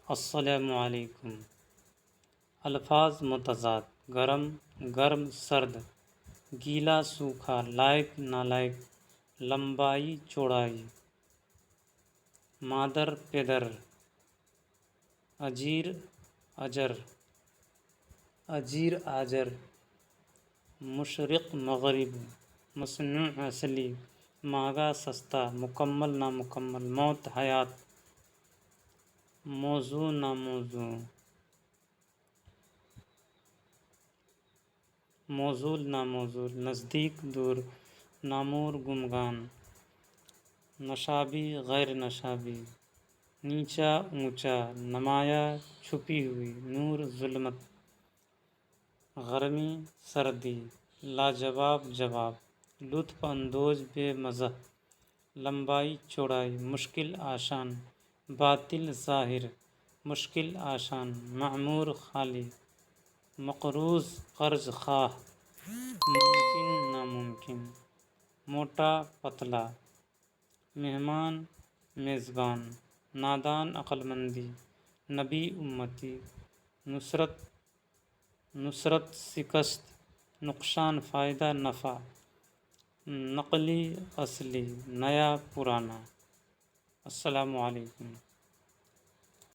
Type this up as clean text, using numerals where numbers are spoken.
السلام علیکم۔ الفاظ متضاد: گرم گرم، سرد، گیلا سوکھا، لائق نالائق، لمبائی چوڑائی، مادر پدر، اجیر اجر، اجیر آجر، مشرق مغرب، مصنوع اصلی، مہنگا سستا، مکمل نامکمل، موت حیات، موضوع ناموضوع، موصول ناموصول، نزدیک دور، نامور گمگان، نشابی غیر نشابی، نیچا اونچا، نمایاں چھپی ہوئی، نور ظلمت، گرمی سردی، لاجواب جواب، لطف اندوز بے مزہ، لمبائی چوڑائی، مشکل آسان، باطل ظاہر، مشکل آسان، معمور خالی، مقروض قرض خواہ، ممکن ناممکن، موٹا پتلا، مہمان میزبان، نادان عقلمندی، نبی امتی، نصرت شکست، نقصان فائدہ نفع، نقلی اصلی، نیا پرانا۔ السلام علیکم۔